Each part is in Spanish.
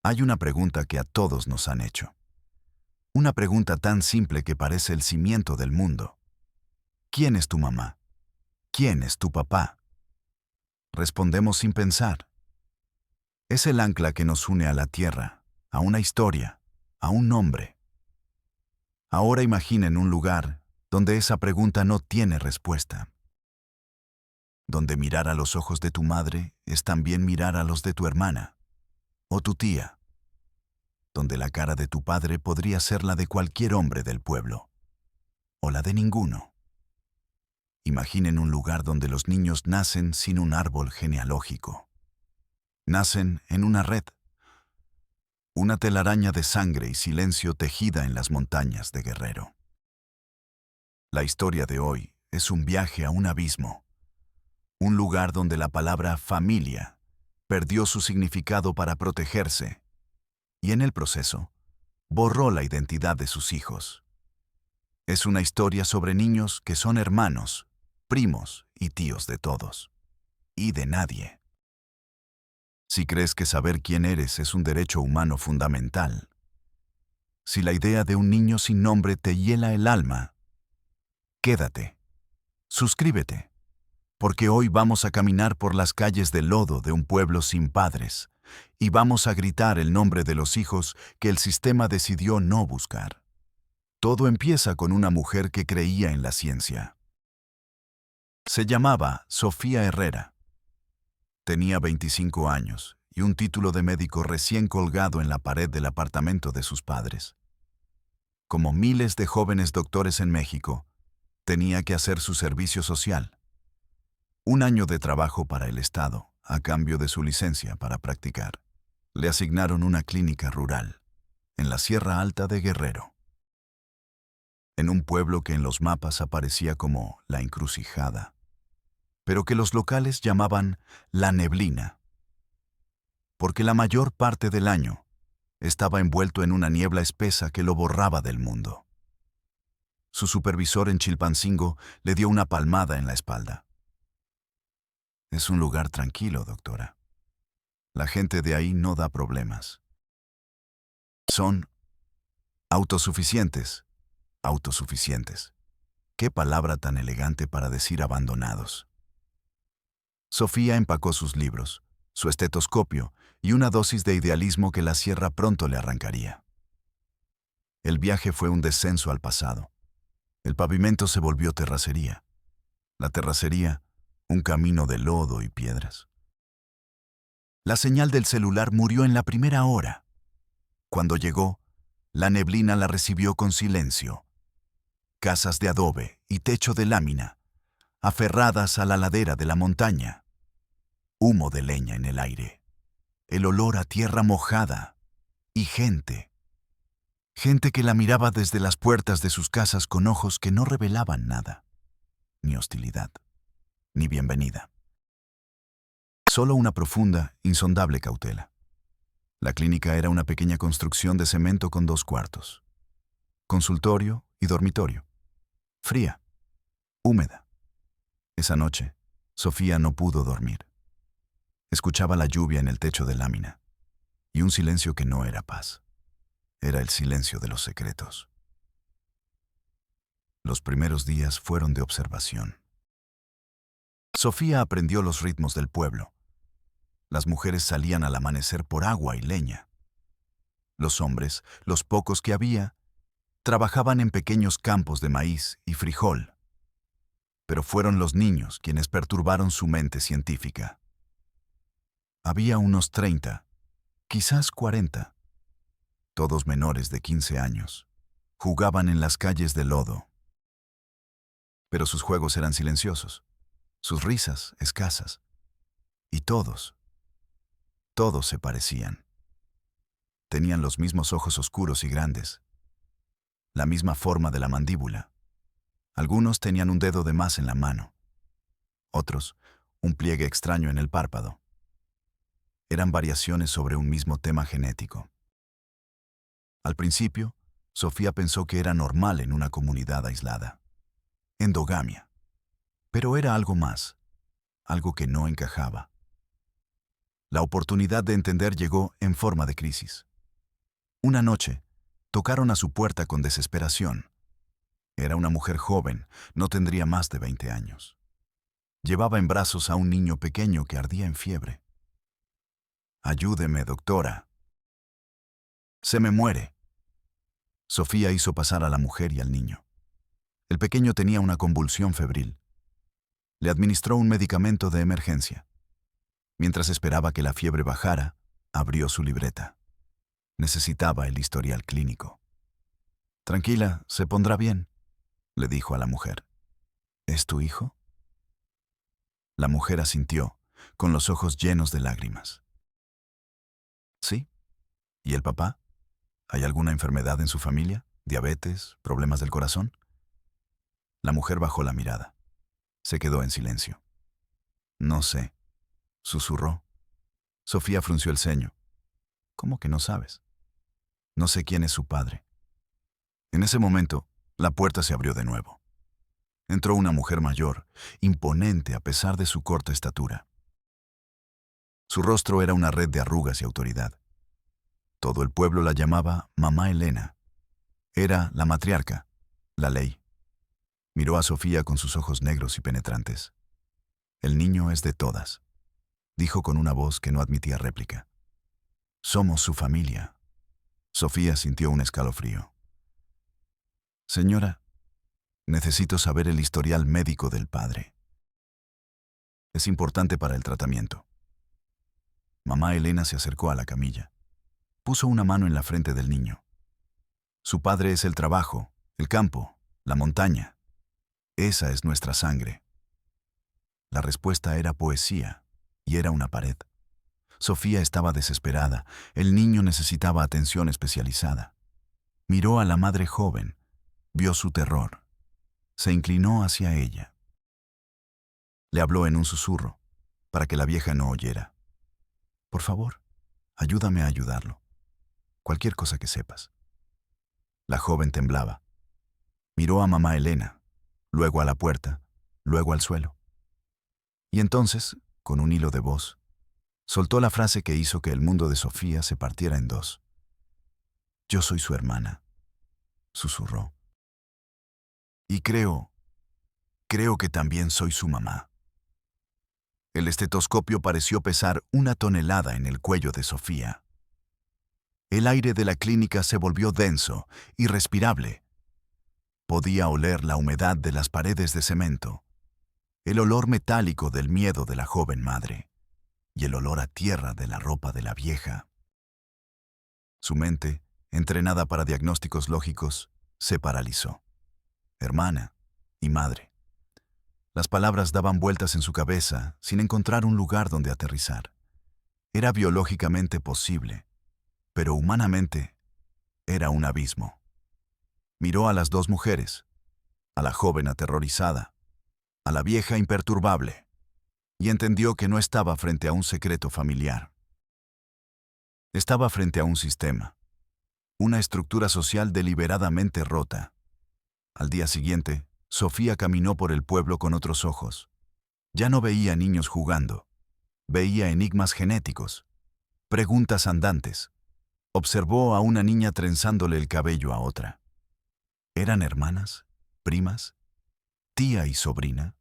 Hay una pregunta que a todos nos han hecho. Una pregunta tan simple que parece el cimiento del mundo. ¿Quién es tu mamá? ¿Quién es tu papá? Respondemos sin pensar. Es el ancla que nos une a la tierra, a una historia, a un nombre. Ahora imaginen un lugar donde esa pregunta no tiene respuesta. Donde mirar a los ojos de tu madre es también mirar a los de tu hermana o tu tía. Donde la cara de tu padre podría ser la de cualquier hombre del pueblo o la de ninguno. Imaginen un lugar donde los niños nacen sin un árbol genealógico. Nacen en una red, una telaraña de sangre y silencio tejida en las montañas de Guerrero. La historia de hoy es un viaje a un abismo, un lugar donde la palabra familia perdió su significado para protegerse y en el proceso borró la identidad de sus hijos. Es una historia sobre niños que son hermanos, primos y tíos de todos, y de nadie. Si crees que saber quién eres es un derecho humano fundamental, si la idea de un niño sin nombre te hiela el alma, quédate, suscríbete, porque hoy vamos a caminar por las calles de lodo de un pueblo sin padres, y vamos a gritar el nombre de los hijos que el sistema decidió no buscar. Todo empieza con una mujer que creía en la ciencia. Se llamaba Sofía Herrera. Tenía 25 años y un título de médico recién colgado en la pared del apartamento de sus padres. Como miles de jóvenes doctores en México, tenía que hacer su servicio social. Un año de trabajo para el Estado, a cambio de su licencia para practicar. Le asignaron una clínica rural, en la Sierra Alta de Guerrero. En un pueblo que en los mapas aparecía como La Encrucijada, pero que los locales llamaban La Neblina, porque la mayor parte del año estaba envuelto en una niebla espesa que lo borraba del mundo. Su supervisor en Chilpancingo le dio una palmada en la espalda. Es un lugar tranquilo, doctora. La gente de ahí no da problemas. Son autosuficientes. Autosuficientes. Qué palabra tan elegante para decir abandonados. Sofía empacó sus libros, su estetoscopio y una dosis de idealismo que la sierra pronto le arrancaría. El viaje fue un descenso al pasado. El pavimento se volvió terracería. La terracería, un camino de lodo y piedras. La señal del celular murió en la primera hora. Cuando llegó, la neblina la recibió con silencio. Casas de adobe y techo de lámina, aferradas a la ladera de la montaña. Humo de leña en el aire. El olor a tierra mojada. Y gente. Gente que la miraba desde las puertas de sus casas con ojos que no revelaban nada. Ni hostilidad. Ni bienvenida. Solo una profunda, insondable cautela. La clínica era una pequeña construcción de cemento con 2 cuartos. Consultorio y dormitorio. Fría. Húmeda. Esa noche, Sofía no pudo dormir. Escuchaba la lluvia en el techo de lámina. Y un silencio que no era paz. Era el silencio de los secretos. Los primeros días fueron de observación. Sofía aprendió los ritmos del pueblo. Las mujeres salían al amanecer por agua y leña. Los hombres, los pocos que había, trabajaban en pequeños campos de maíz y frijol. Pero fueron los niños quienes perturbaron su mente científica. Había unos 30, quizás 40. Todos menores de 15 años. Jugaban en las calles de lodo. Pero sus juegos eran silenciosos, sus risas escasas. Y todos se parecían. Tenían los mismos ojos oscuros y grandes, la misma forma de la mandíbula. Algunos tenían un dedo de más en la mano, otros un pliegue extraño en el párpado. Eran variaciones sobre un mismo tema genético. Al principio, Sofía pensó que era normal en una comunidad aislada. Endogamia. Pero era algo más, algo que no encajaba. La oportunidad de entender llegó en forma de crisis. Una noche, tocaron a su puerta con desesperación. Era una mujer joven, no tendría más de 20 años. Llevaba en brazos a un niño pequeño que ardía en fiebre. «Ayúdeme, doctora. Se me muere». Sofía hizo pasar a la mujer y al niño. El pequeño tenía una convulsión febril. Le administró un medicamento de emergencia. Mientras esperaba que la fiebre bajara, abrió su libreta. Necesitaba el historial clínico. «Tranquila, se pondrá bien», le dijo a la mujer. «¿Es tu hijo?». La mujer asintió, con los ojos llenos de lágrimas. «Sí. ¿Y el papá? ¿Hay alguna enfermedad en su familia? ¿Diabetes? ¿Problemas del corazón?». La mujer bajó la mirada. Se quedó en silencio. «No sé», susurró. Sofía frunció el ceño. «¿Cómo que no sabes?». «No sé quién es su padre». En ese momento, la puerta se abrió de nuevo. Entró una mujer mayor, imponente a pesar de su corta estatura. Su rostro era una red de arrugas y autoridad. Todo el pueblo la llamaba Mamá Elena. Era la matriarca, la ley. Miró a Sofía con sus ojos negros y penetrantes. «El niño es de todas», dijo con una voz que no admitía réplica. «Somos su familia». Sofía sintió un escalofrío. «Señora, necesito saber el historial médico del padre. Es importante para el tratamiento». Mamá Elena se acercó a la camilla. Puso una mano en la frente del niño. «Su padre es el trabajo, el campo, la montaña. Esa es nuestra sangre». La respuesta era poesía, y era una pared. Sofía estaba desesperada. El niño necesitaba atención especializada. Miró a la madre joven. Vio su terror. Se inclinó hacia ella. Le habló en un susurro, para que la vieja no oyera. «Por favor, ayúdame a ayudarlo. Cualquier cosa que sepas». La joven temblaba. Miró a mamá Elena, luego a la puerta, luego al suelo. Y entonces, con un hilo de voz, soltó la frase que hizo que el mundo de Sofía se partiera en dos. «Yo soy su hermana», susurró. «Y creo que también soy su mamá». El estetoscopio pareció pesar 1 tonelada en el cuello de Sofía. El aire de la clínica se volvió denso, irrespirable. Podía oler la humedad de las paredes de cemento, el olor metálico del miedo de la joven madre y el olor a tierra de la ropa de la vieja. Su mente, entrenada para diagnósticos lógicos, se paralizó. Hermana y madre. Las palabras daban vueltas en su cabeza sin encontrar un lugar donde aterrizar. Era biológicamente posible, pero humanamente era un abismo. Miró a las dos mujeres, a la joven aterrorizada, a la vieja imperturbable, y entendió que no estaba frente a un secreto familiar. Estaba frente a un sistema, una estructura social deliberadamente rota. Al día siguiente, Sofía caminó por el pueblo con otros ojos. Ya no veía niños jugando. Veía enigmas genéticos, preguntas andantes. Observó a una niña trenzándole el cabello a otra. ¿Eran hermanas? ¿Primas? ¿Tía y sobrina?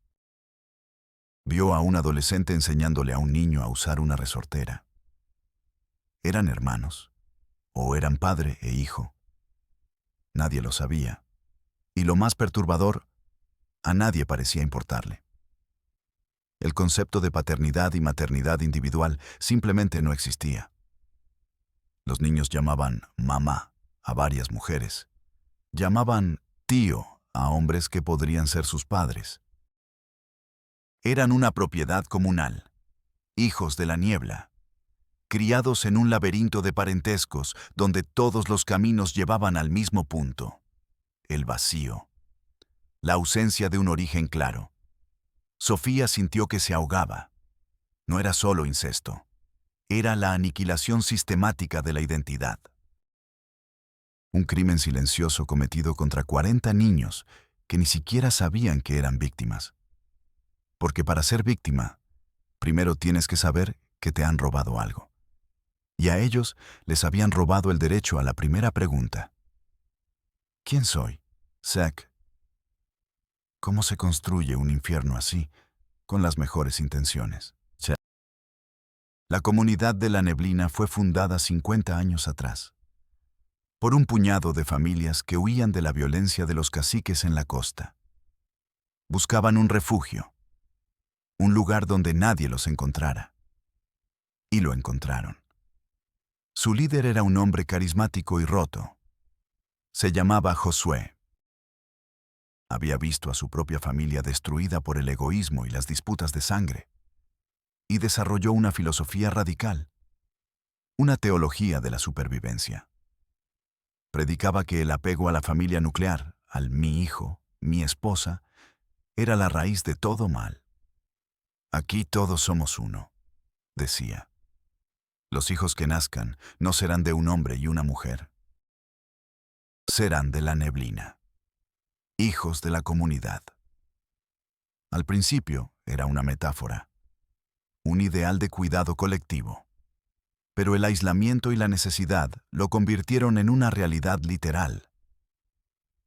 Vio a un adolescente enseñándole a un niño a usar una resortera. ¿Eran hermanos? ¿O eran padre e hijo? Nadie lo sabía. Y lo más perturbador, a nadie parecía importarle. El concepto de paternidad y maternidad individual simplemente no existía. Los niños llamaban mamá a varias mujeres. Llamaban tío a hombres que podrían ser sus padres. Eran una propiedad comunal, hijos de la niebla, criados en un laberinto de parentescos donde todos los caminos llevaban al mismo punto, el vacío, la ausencia de un origen claro. Sofía sintió que se ahogaba. No era solo incesto, era la aniquilación sistemática de la identidad. Un crimen silencioso cometido contra 40 niños que ni siquiera sabían que eran víctimas. Porque para ser víctima, primero tienes que saber que te han robado algo. Y a ellos les habían robado el derecho a la primera pregunta. ¿Quién soy? Zack. ¿Cómo se construye un infierno así, con las mejores intenciones? La comunidad de la Neblina fue fundada 50 años atrás, por un puñado de familias que huían de la violencia de los caciques en la costa. Buscaban un refugio, un lugar donde nadie los encontrara. Y lo encontraron. Su líder era un hombre carismático y roto. Se llamaba Josué. Había visto a su propia familia destruida por el egoísmo y las disputas de sangre, y desarrolló una filosofía radical, una teología de la supervivencia. Predicaba que el apego a la familia nuclear, al mi hijo, mi esposa, era la raíz de todo mal. Aquí todos somos uno, decía. Los hijos que nazcan no serán de un hombre y una mujer. Serán de la neblina. Hijos de la comunidad. Al principio era una metáfora, un ideal de cuidado colectivo. Pero el aislamiento y la necesidad lo convirtieron en una realidad literal.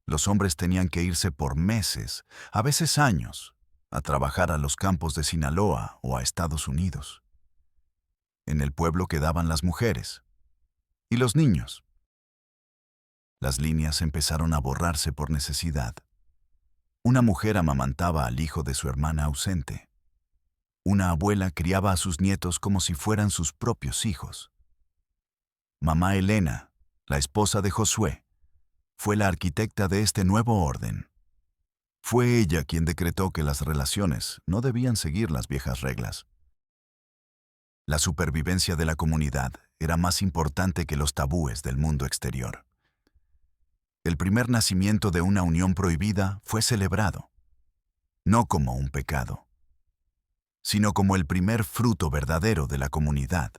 Los hombres tenían que irse por meses, a veces años, a trabajar a los campos de Sinaloa o a Estados Unidos. En el pueblo quedaban las mujeres y los niños. Las líneas empezaron a borrarse por necesidad. Una mujer amamantaba al hijo de su hermana ausente. Una abuela criaba a sus nietos como si fueran sus propios hijos. Mamá Elena, la esposa de Josué, fue la arquitecta de este nuevo orden. Fue ella quien decretó que las relaciones no debían seguir las viejas reglas. La supervivencia de la comunidad era más importante que los tabúes del mundo exterior. El primer nacimiento de una unión prohibida fue celebrado, no como un pecado, sino como el primer fruto verdadero de la comunidad.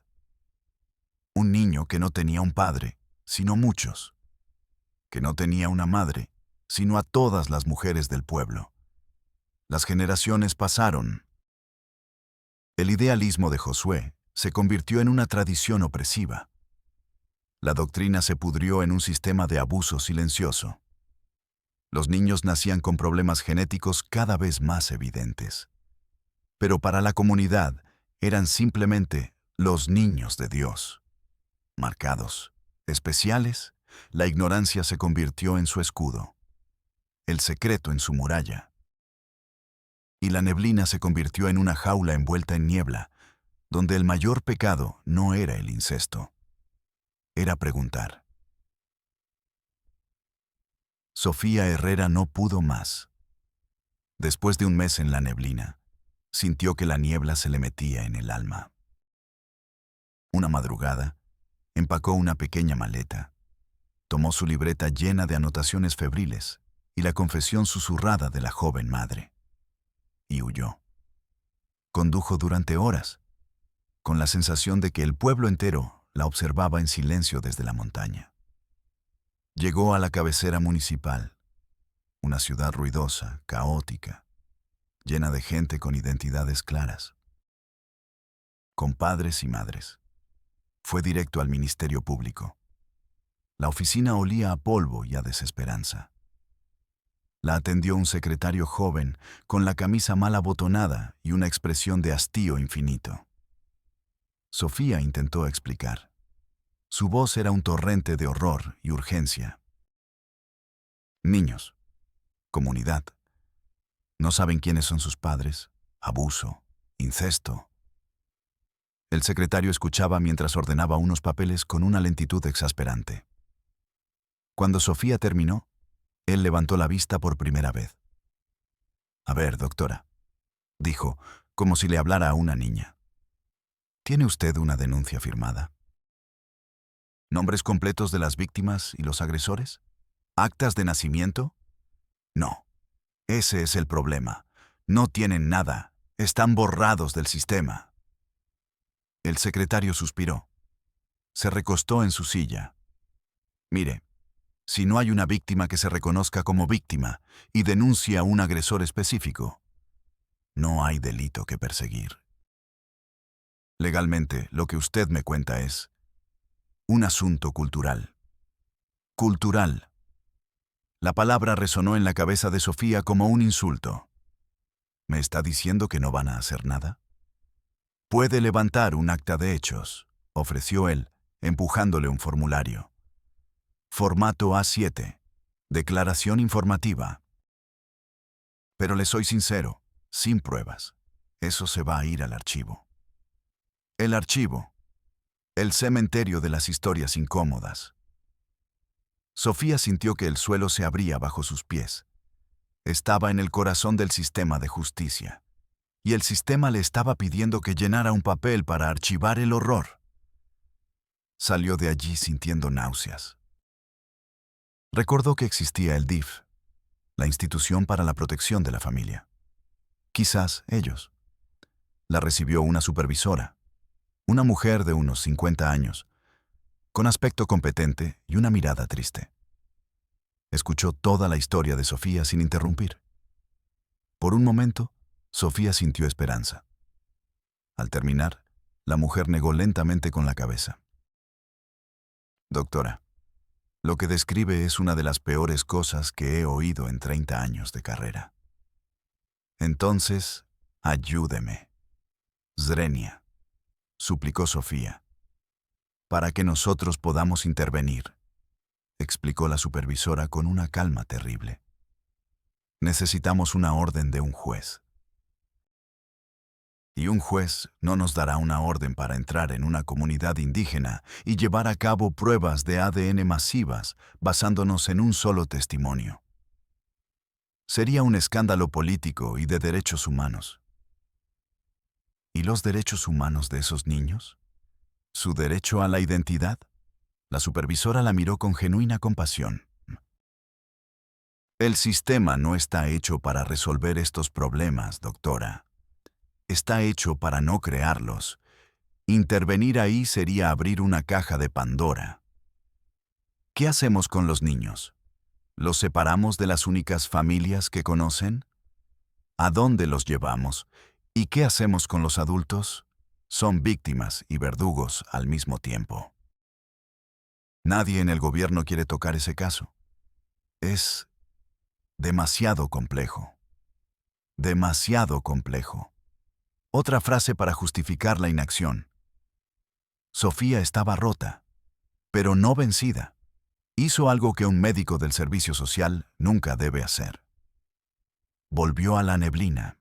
Un niño que no tenía un padre, sino muchos, que no tenía una madre, sino a todas las mujeres del pueblo. Las generaciones pasaron. El idealismo de Josué se convirtió en una tradición opresiva. La doctrina se pudrió en un sistema de abuso silencioso. Los niños nacían con problemas genéticos cada vez más evidentes. Pero para la comunidad eran simplemente los niños de Dios. Marcados, especiales, la ignorancia se convirtió en su escudo, el secreto en su muralla. Y la neblina se convirtió en una jaula envuelta en niebla, donde el mayor pecado no era el incesto, era preguntar. Sofía Herrera no pudo más. Después de un mes en la neblina, sintió que la niebla se le metía en el alma. Una madrugada, empacó una pequeña maleta, tomó su libreta llena de anotaciones febriles y la confesión susurrada de la joven madre, y huyó. Condujo durante horas, con la sensación de que el pueblo entero la observaba en silencio desde la montaña. Llegó a la cabecera municipal, una ciudad ruidosa, caótica, llena de gente con identidades claras, con padres y madres. Fue directo al Ministerio Público. La oficina olía a polvo y a desesperanza. La atendió un secretario joven, con la camisa mal abotonada y una expresión de hastío infinito. Sofía intentó explicar. Su voz era un torrente de horror y urgencia. Niños, comunidad, no saben quiénes son sus padres, abuso, incesto. El secretario escuchaba mientras ordenaba unos papeles con una lentitud exasperante. Cuando Sofía terminó, él levantó la vista por primera vez. «A ver, doctora», dijo, como si le hablara a una niña. «¿Tiene usted una denuncia firmada? ¿Nombres completos de las víctimas y los agresores? ¿Actas de nacimiento? No. Ese es el problema. No tienen nada. Están borrados del sistema». El secretario suspiró. Se recostó en su silla. «Mire, si no hay una víctima que se reconozca como víctima y denuncie a un agresor específico, no hay delito que perseguir». Legalmente, lo que usted me cuenta es un asunto cultural. Cultural. La palabra resonó en la cabeza de Sofía como un insulto. ¿Me está diciendo que no van a hacer nada? Puede levantar un acta de hechos, ofreció él, empujándole un formulario. Formato A7. Declaración informativa. Pero le soy sincero, sin pruebas. Eso se va a ir al archivo. El archivo. El cementerio de las historias incómodas. Sofía sintió que el suelo se abría bajo sus pies. Estaba en el corazón del sistema de justicia. Y el sistema le estaba pidiendo que llenara un papel para archivar el horror. Salió de allí sintiendo náuseas. Recordó que existía el DIF, la Institución para la Protección de la Familia. Quizás ellos. La recibió una supervisora, una mujer de unos 50 años, con aspecto competente y una mirada triste. Escuchó toda la historia de Sofía sin interrumpir. Por un momento, Sofía sintió esperanza. Al terminar, la mujer negó lentamente con la cabeza. Doctora, lo que describe es una de las peores cosas que he oído en 30 años de carrera. Entonces, ayúdeme. Zrenia, suplicó Sofía. Para que nosotros podamos intervenir, explicó la supervisora con una calma terrible. Necesitamos una orden de un juez. Y un juez no nos dará una orden para entrar en una comunidad indígena y llevar a cabo pruebas de ADN masivas basándonos en un solo testimonio. Sería un escándalo político y de derechos humanos. ¿Y los derechos humanos de esos niños? ¿Su derecho a la identidad? La supervisora la miró con genuina compasión. El sistema no está hecho para resolver estos problemas, doctora. Está hecho para no crearlos. Intervenir ahí sería abrir una caja de Pandora. ¿Qué hacemos con los niños? ¿Los separamos de las únicas familias que conocen? ¿A dónde los llevamos? ¿Y qué hacemos con los adultos? Son víctimas y verdugos al mismo tiempo. Nadie en el gobierno quiere tocar ese caso. Es demasiado complejo. Demasiado complejo. Otra frase para justificar la inacción. Sofía estaba rota, pero no vencida. Hizo algo que un médico del servicio social nunca debe hacer. Volvió a la neblina.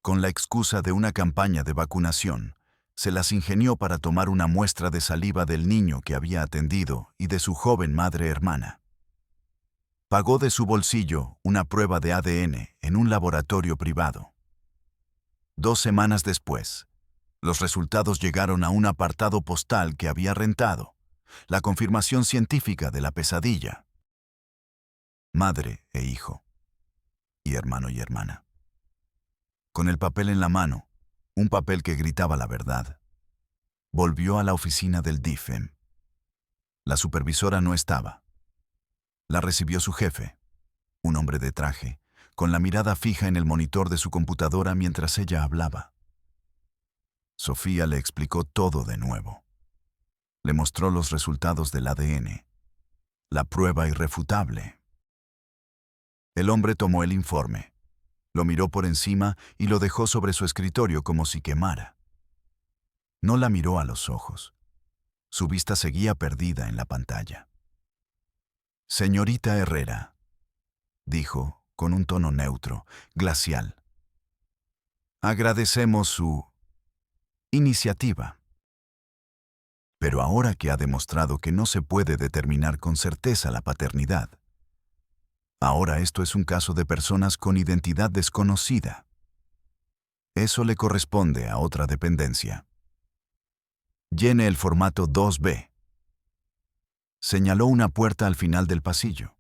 Con la excusa de una campaña de vacunación, se las ingenió para tomar una muestra de saliva del niño que había atendido y de su joven madre hermana. Pagó de su bolsillo una prueba de ADN en un laboratorio privado. 2 semanas después, los resultados llegaron a un apartado postal que había rentado, la confirmación científica de la pesadilla. Madre e hijo, y hermano y hermana. Con el papel en la mano, un papel que gritaba la verdad, volvió a la oficina del DIFEM. La supervisora no estaba. La recibió su jefe, un hombre de traje, con la mirada fija en el monitor de su computadora mientras ella hablaba. Sofía le explicó todo de nuevo. Le mostró los resultados del ADN, la prueba irrefutable. El hombre tomó el informe, lo miró por encima y lo dejó sobre su escritorio como si quemara. No la miró a los ojos. Su vista seguía perdida en la pantalla. Señorita Herrera, dijo, con un tono neutro, glacial. Agradecemos su iniciativa. Pero ahora que ha demostrado que no se puede determinar con certeza la paternidad, ahora esto es un caso de personas con identidad desconocida. Eso le corresponde a otra dependencia. Llene el formato 2B. Señaló una puerta al final del pasillo.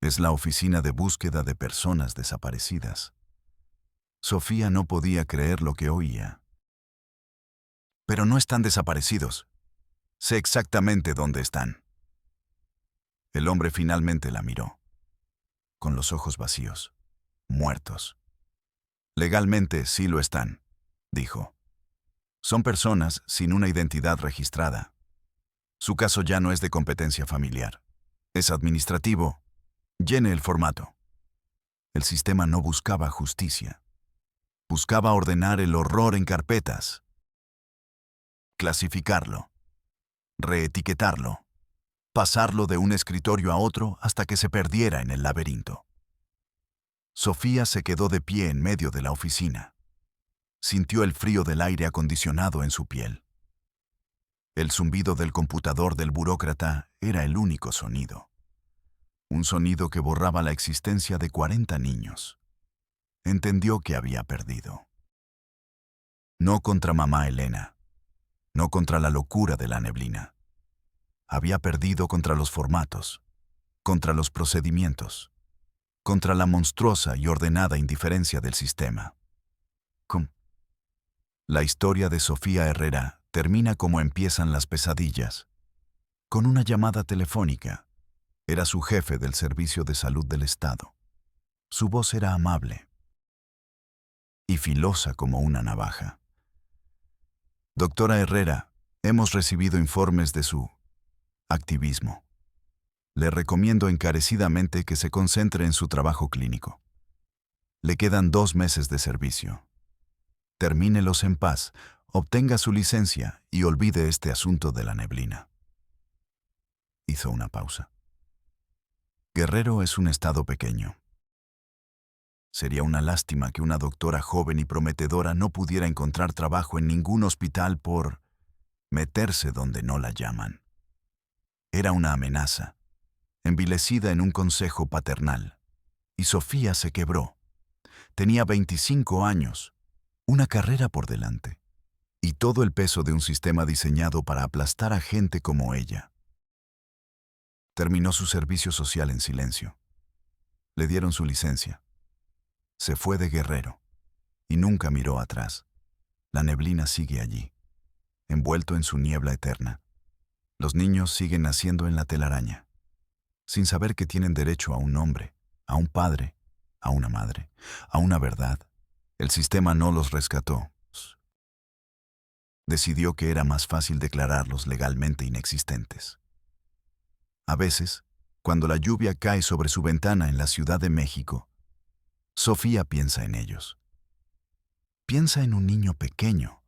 Es la oficina de búsqueda de personas desaparecidas. Sofía no podía creer lo que oía. Pero no están desaparecidos. Sé exactamente dónde están. El hombre finalmente la miró, con los ojos vacíos, muertos. Legalmente sí lo están, dijo. Son personas sin una identidad registrada. Su caso ya no es de competencia familiar. Es administrativo. Llene el formato. El sistema no buscaba justicia. Buscaba ordenar el horror en carpetas, clasificarlo, reetiquetarlo, pasarlo de un escritorio a otro hasta que se perdiera en el laberinto. Sofía se quedó de pie en medio de la oficina. Sintió el frío del aire acondicionado en su piel. El zumbido del computador del burócrata era el único sonido. Un sonido que borraba la existencia de 40 niños. Entendió que había perdido. No contra mamá Elena, no contra la locura de la neblina. Había perdido contra los formatos, contra los procedimientos, contra la monstruosa y ordenada indiferencia del sistema. La historia de Sofía Herrera termina como empiezan las pesadillas, con una llamada telefónica. Era su jefe del Servicio de Salud del Estado. Su voz era amable y filosa como una navaja. Doctora Herrera, hemos recibido informes de su activismo. Le recomiendo encarecidamente que se concentre en su trabajo clínico. Le quedan 2 meses de servicio. Termínelos en paz, obtenga su licencia y olvide este asunto de la neblina. Hizo una pausa. Guerrero es un estado pequeño. Sería una lástima que una doctora joven y prometedora no pudiera encontrar trabajo en ningún hospital por meterse donde no la llaman. Era una amenaza, envilecida en un consejo paternal. Y Sofía se quebró. Tenía 25 años, una carrera por delante, y todo el peso de un sistema diseñado para aplastar a gente como ella. Terminó su servicio social en silencio. Le dieron su licencia. Se fue de Guerrero y nunca miró atrás. La neblina sigue allí, envuelto en su niebla eterna. Los niños siguen naciendo en la telaraña, sin saber que tienen derecho a un nombre, a un padre, a una madre, a una verdad. El sistema no los rescató. Decidió que era más fácil declararlos legalmente inexistentes. A veces, cuando la lluvia cae sobre su ventana en la Ciudad de México, Sofía piensa en ellos. Piensa en un niño pequeño,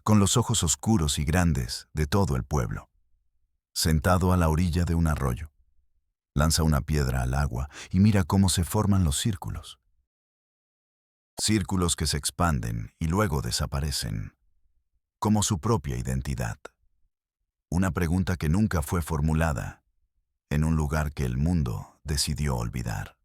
con los ojos oscuros y grandes de todo el pueblo, sentado a la orilla de un arroyo. Lanza una piedra al agua y mira cómo se forman los círculos. Círculos que se expanden y luego desaparecen, como su propia identidad. Una pregunta que nunca fue formulada, en un lugar que el mundo decidió olvidar.